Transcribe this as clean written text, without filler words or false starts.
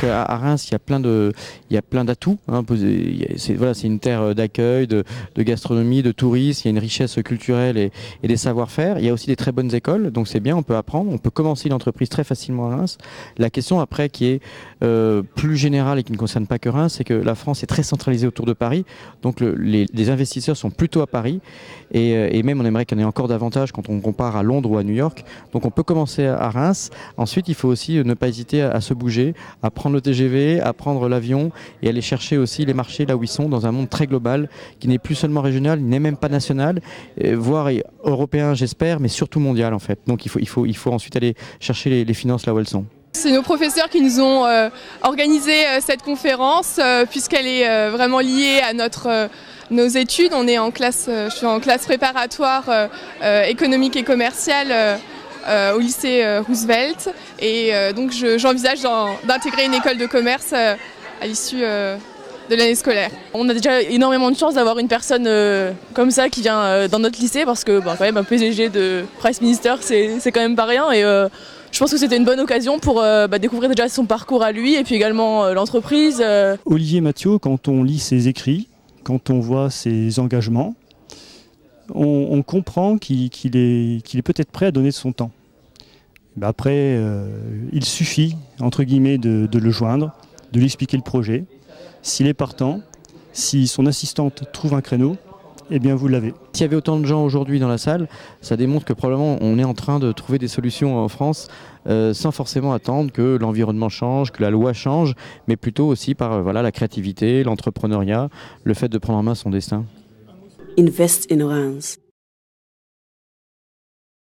qu'à Reims, il y a plein d'atouts. Hein, c'est une terre d'accueil, de gastronomie, de tourisme. Il y a une richesse culturelle et des savoir-faire. Il y a aussi des très bonnes écoles, donc c'est bien, on peut apprendre. On peut commencer l'entreprise très facilement à Reims. La question après qui est plus générale et qui ne concerne pas que Reims, c'est que la France est très centralisée autour de Paris. Donc les investisseurs sont plutôt à Paris et même on aimerait qu'il y en ait encore davantage quand on compare à Londres ou à New York. Donc on peut commencer à Reims. Ensuite, il faut aussi ne pas hésiter à se bouger, à prendre le TGV, à prendre l'avion et aller chercher aussi les marchés là où ils sont dans un monde très global qui n'est plus seulement régional, il n'est même pas national, voire européen j'espère, mais surtout mondial en fait. Donc il faut ensuite aller chercher les finances là où elles sont. C'est nos professeurs qui nous ont organisé cette conférence puisqu'elle est vraiment liée à nos études. On est en classe, je suis en classe préparatoire économique et commerciale au lycée Roosevelt et donc j'envisage d'intégrer une école de commerce à l'issue de l'année scolaire. On a déjà énormément de chance d'avoir une personne comme ça qui vient dans notre lycée parce que quand même un PDG de Price Minister c'est quand même pas rien et je pense que c'était une bonne occasion pour découvrir déjà son parcours à lui et puis également l'entreprise. Olivier Mathieu, quand on lit ses écrits, quand on voit ses engagements, on comprend qu'il est peut-être prêt à donner de son temps. Après, il suffit, entre guillemets, de le joindre, de lui expliquer le projet. S'il est partant, si son assistante trouve un créneau, eh bien vous l'avez. S'il y avait autant de gens aujourd'hui dans la salle, ça démontre que probablement on est en train de trouver des solutions en France sans forcément attendre que l'environnement change, que la loi change, mais plutôt aussi par la créativité, l'entrepreneuriat, le fait de prendre en main son destin. Invest in Reims.